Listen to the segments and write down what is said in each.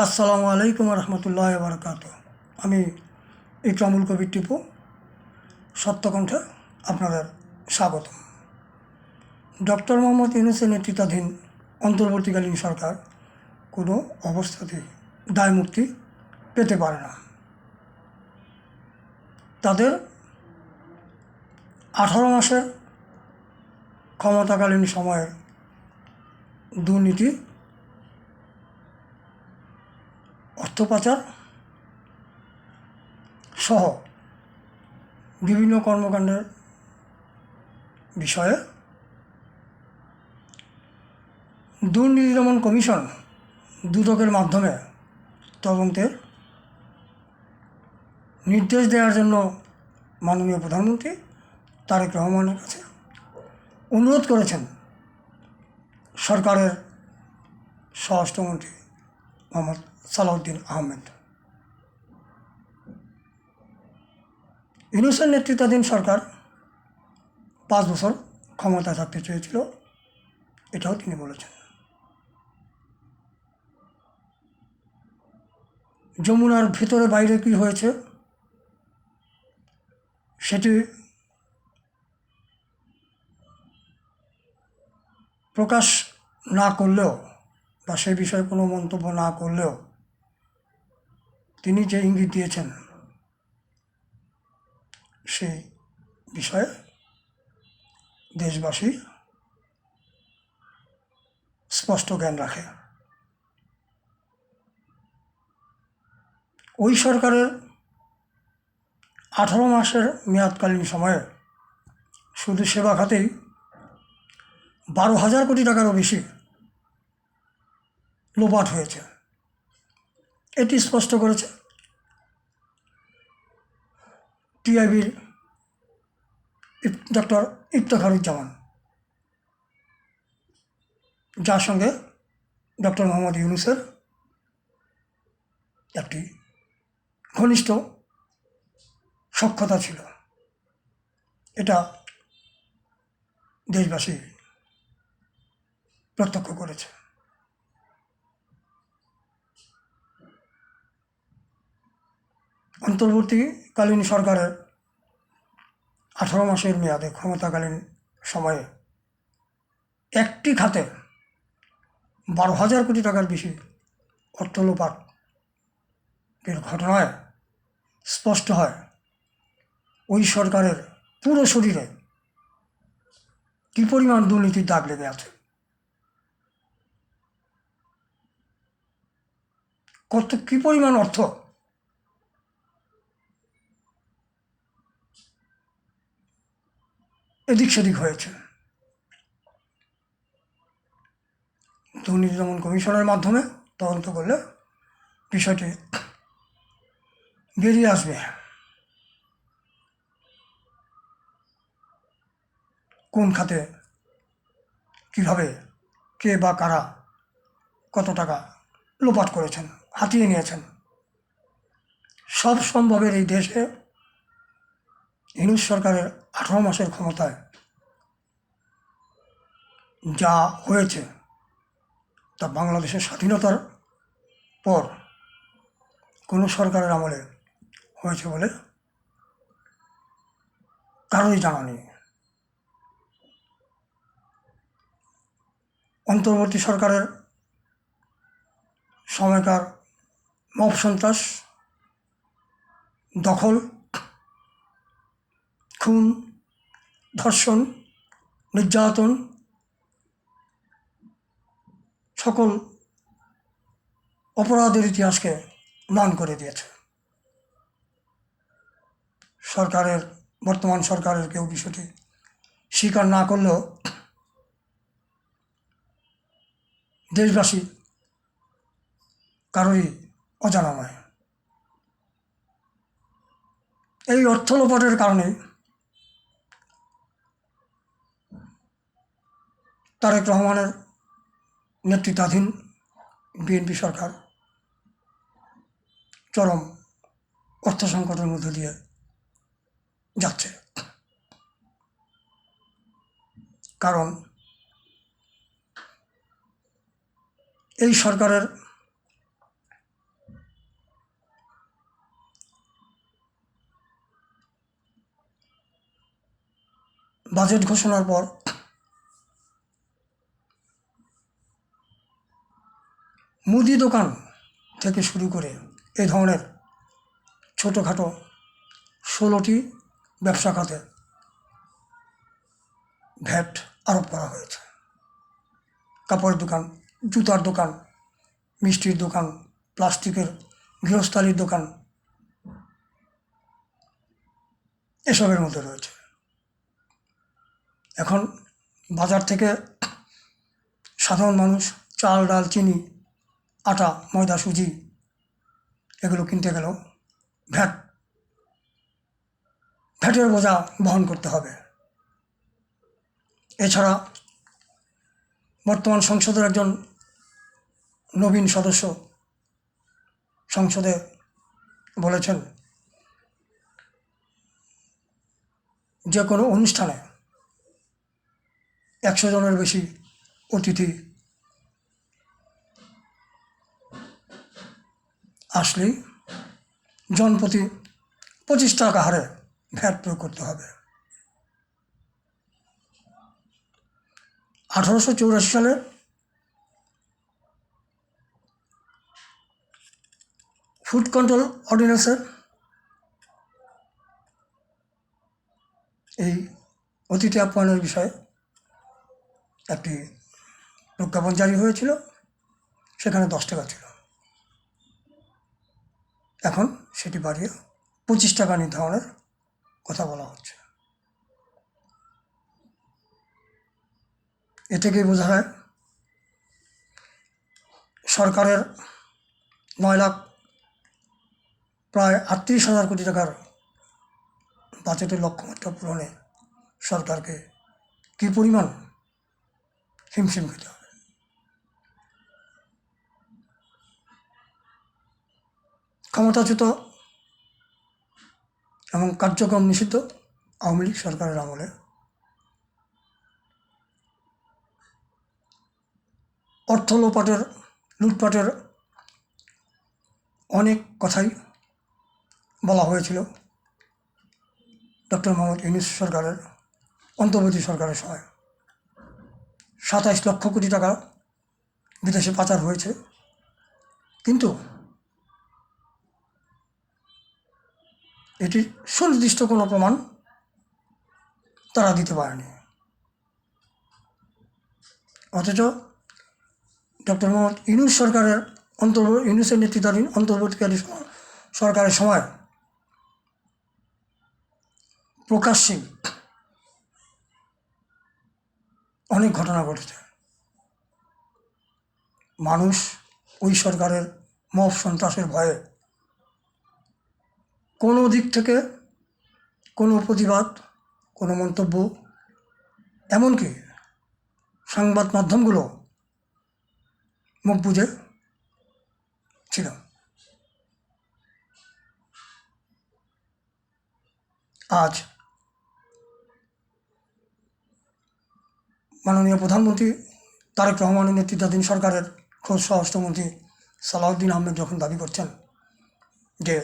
আসসালামু আলাইকুম রহমতুল্লাহ বারকাত। আমি ইকরামুল কবির টিপু, সত্যকণ্ঠে আপনাদের স্বাগত। ডক্টর মোহাম্মদ ইউনূসের নেতৃত্বাধীন অন্তর্বর্তীকালীন সরকার কোনো অবস্থাতেই দায়মুক্তি পেতে পারে না। তাদের 18 মাসের ক্ষমতাকালীন সময়ে দুর্নীতি, অর্থ পাচার সহ বিভিন্ন কর্মকাণ্ডের বিষয়ে দুর্নীতি দমন কমিশন দুদকের মাধ্যমে তদন্তের নির্দেশ দেওয়ার জন্য মাননীয় প্রধানমন্ত্রী তারেক রহমানের কাছে অনুরোধ করেছেন সরকারের স্বরাষ্ট্রমন্ত্রী মোহাম্মদ সালাউদ্দিন আহমেদ। ইউনূসের নেতৃত্বাধীন সরকার 5 বছর ক্ষমতায় থাকতে চেয়েছিল, এটাও তিনি বলেছেন। যমুনার ভিতরে বাইরে কী হয়েছে সেটি প্রকাশ না করলেও বা সে বিষয়ে কোনো মন্তব্য না করলেও তিনি যে ইঙ্গিত দিয়েছেন সেই বিষয়ে দেশবাসী স্পষ্ট জ্ঞান রাখে। ওই সরকারের 18 মাসের মেয়াদকালীন সময়ে শুধু সেবা খাতেই 12,000 কোটি টাকারও বেশি লোপাট হয়েছে। এটি স্পষ্ট করেছে টিআইবির ডক্টর ইফতেখারুজ্জামান, যার সঙ্গে ডক্টর মোহাম্মদ ইউনূসের একটি ঘনিষ্ঠ সখ্যতা ছিল। এটা দেশবাসী প্রত্যক্ষ করেছে। অন্তর্বর্তীকালীন সরকারের 18 মাসের মেয়াদে ক্ষমতাকালীন সময়ে একটি খাতে 12,000 কোটি টাকার বেশি অর্থ লোপাটের ঘটনায় স্পষ্ট হয় ওই সরকারের পুরো শরীরে কী পরিমাণ দুর্নীতির দাগ লেগে আছে, কী পরিমাণ অর্থ এদিক সেদিক হয়েছে। দুর্নীতি দমন কমিশনের মাধ্যমে তদন্ত করলে বিষয়টি বেরিয়ে আসবে কোন খাতে কীভাবে কে বা কারা কত টাকা লোপাট করেছেন, হাতিয়ে নিয়েছেন। সব সম্ভবের এই দেশে ইউনূস সরকারের 18 মাসের ক্ষমতায় যা হয়েছে তা বাংলাদেশের স্বাধীনতার পর কোনো সরকারের আমলে হয়েছে বলে কারোই জানা নেই। অন্তর্বর্তী সরকারের সময়কার মব সন্ত্রাস, দখল, খুন, ধর্ষণ, নির্যাতন সকল অপরাধের ইতিহাসকে ম্লান করে দিয়েছে। বর্তমান সরকারের কেউ বিষয়টি স্বীকার না করলেও দেশবাসী কারোরই অজানা নয়। এই অর্থ লোপাটের কারণে তারেক রহমানের নেতৃত্বাধীন বিএনপি সরকার চরম অর্থ সংকটের মধ্যে দিয়ে যাচ্ছে। কারণ এই সরকারের বাজেট ঘোষণার পর মুদি দোকান থেকে শুরু করে এ ধরনের ছোটোখাটো 16টি ব্যবসা খাতে ভ্যাট আরোপ করা হয়েছে। কাপড়ের দোকান, জুতার দোকান, মিষ্টির দোকান, প্লাস্টিকের গৃহস্থালির দোকান, এসবের মধ্যে রয়েছে। এখন বাজার থেকে সাধারণ মানুষ চাল, ডাল, চিনি, আটা, ময়দা, সুজি এগুলো কিনতে গেলেও ভ্যাটের বোঝা বহন করতে হবে। এছাড়া বর্তমান সংসদের একজন নবীন সদস্য সংসদে বলেছেন, যে কোনো অনুষ্ঠানে 100 জনের বেশি অতিথি আসলেই জনপ্রতি 25 টাকা হারে ভ্যাট প্রয়োগ করতে হবে। 1884 সালে ফুড কন্ট্রোল অর্ডিন্যান্সে এই অতিথি আপ্যায়নের বিষয়ে একটি প্রজ্ঞাপন জারি হয়েছিল, সেখানে 10 টাকা ছিল। এখন সেটি বাড়িয়ে 25 টাকা নির্ধারণের কথা বলা হচ্ছে। এ থেকেই বোঝা যায় সরকারের 9 লাখ প্রায় 38,000 কোটি টাকার বাজেটের লক্ষ্যমাত্রা পূরণে সরকারকে কী পরিমাণ হিমশিম খেতে হবে। ক্ষমতাচ্যুত এবং কার্যক্রম নিষিদ্ধ আওয়ামী লীগ সরকারের আমলে অর্থ লুটপাটের অনেক কথাই বলা হয়েছিল ডক্টর মোহাম্মদ ইউনূস সরকারের, অন্তর্বর্তী সরকারের সময়। 27 লক্ষ কোটি টাকা বিদেশে পাচার হয়েছে, কিন্তু এটির সুনির্দিষ্ট কোনো প্রমাণ তারা দিতে পারেনি। অথচ ডক্টর মোহাম্মদ ইউনূস সরকারের ইউনূসের নেতৃত্বাধীন অন্তর্বর্তীকালীন সরকারের সময় প্রকাশ্যে অনেক ঘটনা ঘটেছে। মানুষ ওই সরকারের মব সন্ত্রাসের ভয়ে কোনো দিক থেকে কোনো প্রতিবাদ, কোনো মন্তব্য, এমনকি সংবাদ মাধ্যমগুলো মুখ বুজে ছিল। আজ মাননীয় প্রধানমন্ত্রী তারেক রহমানের নেতৃত্বাধীন সরকারের খোদ স্বরাষ্ট্রমন্ত্রী সালাউদ্দিন আহমেদ যখন দাবি করছেন যে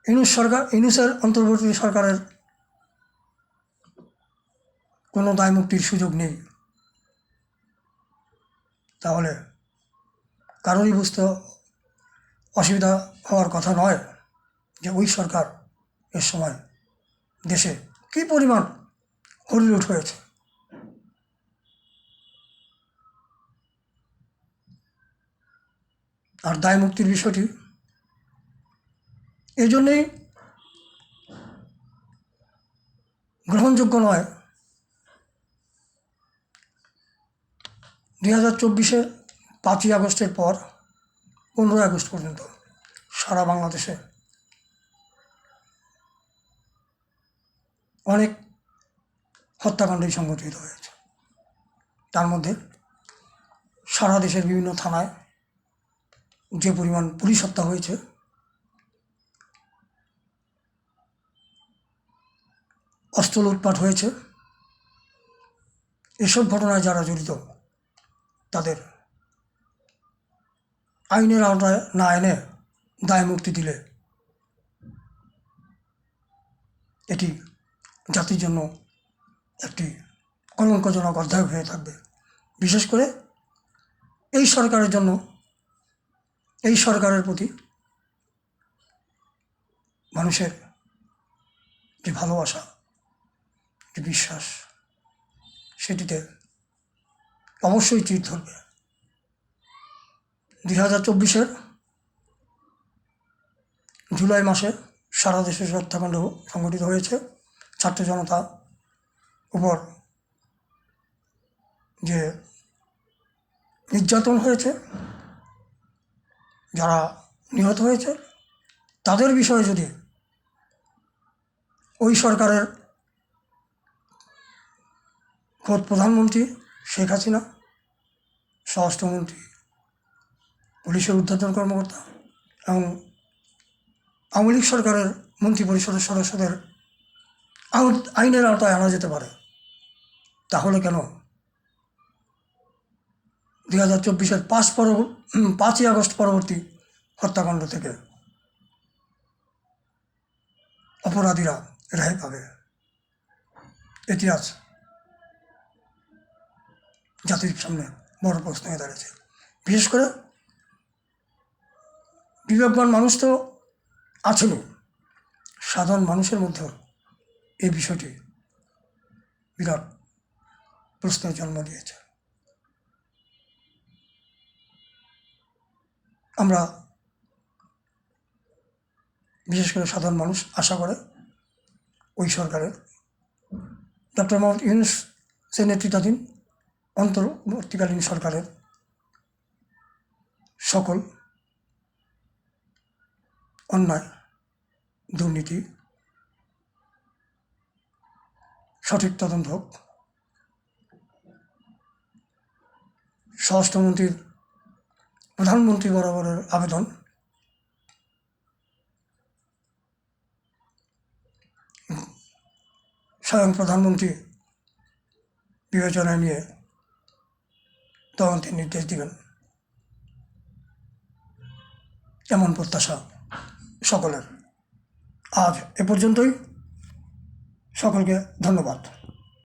ইউনূসের অন্তর্বর্তী সরকারের কোনো দায়মুক্তির সুযোগ নেই, তাহলে কারোরই বুঝতে অসুবিধা হওয়ার কথা নয় যে ওই সরকার এর সময় দেশে কী পরিমাণ হরিলুট হয়েছে। আর দায়মুক্তির বিষয়টি এই জন্যেই গ্রহণযোগ্য নয়। 2024-এর 5ই আগস্টের পর 15ই আগস্ট পর্যন্ত সারা বাংলাদেশে অনেক হত্যাকাণ্ডই সংঘটিত হয়েছে। তার মধ্যে সারা দেশের বিভিন্ন থানায় যে পরিমাণ পুলিশ হত্যা হয়েছে, অস্ত্র লুটপাট হয়েছে, এসব ঘটনায় যারা জড়িত তাদের আইনের আওতায় না এনে দায়মুক্তি দিলে এটি জাতির জন্য একটি কলঙ্কজনক অধ্যায় হয়ে থাকবে। বিশেষ করে এই সরকারের জন্য, এই সরকারের প্রতি মানুষের যে ভালোবাসা, যে বিশ্বাস, সেটিতে অবশ্যই চির ধরবে। 2024 জুলাই মাসে সারা দেশে হত্যাকাণ্ড সংঘটিত হয়েছে। ছাত্র জনতা উপর যে নির্যাতন হয়েছে, যারা নিহত হয়েছে, তাদের বিষয়ে যদি ওই সরকারের খোদ প্রধানমন্ত্রী শেখ হাসিনা, স্বরাষ্ট্রমন্ত্রী, পুলিশের ঊর্ধ্বতন কর্মকর্তা এবং আওয়ামী লীগ সরকারের মন্ত্রিপরিষদের সদস্যদের আইনের আওতায় আনা যেতে পারে, তাহলে কেন 2024 5ই আগস্ট পরবর্তী হত্যাকাণ্ড থেকে অপরাধীরা রেহাই পাবে? এটি আজ জাতির সামনে বড় প্রশ্ন হয়ে দাঁড়িয়েছে। বিশেষ করে বিবেকবান মানুষ তো আছেনই, সাধারণ মানুষের মধ্যেও এই বিষয়টি বিরাট প্রশ্নের জন্ম দিয়েছে। আমরা বিশেষ করে সাধারণ মানুষ আশা করে ওই সরকারের ডক্টর মোহাম্মদ ইউনূসের নেতৃত্বাধীন অন্তর্বর্তীকালীন সরকারের সকল অন্যায়, দুর্নীতি সঠিক তদন্ত হোক। স্বরাষ্ট্রমন্ত্রীর প্রধানমন্ত্রী বরাবরের আবেদন, স্বয়ং প্রধানমন্ত্রী বিবেচনায় নিয়ে তদন্তের নির্দেশ দিবেন, এমন প্রত্যাশা সকলের। আজ এ পর্যন্তই। সকলকে ধন্যবাদ।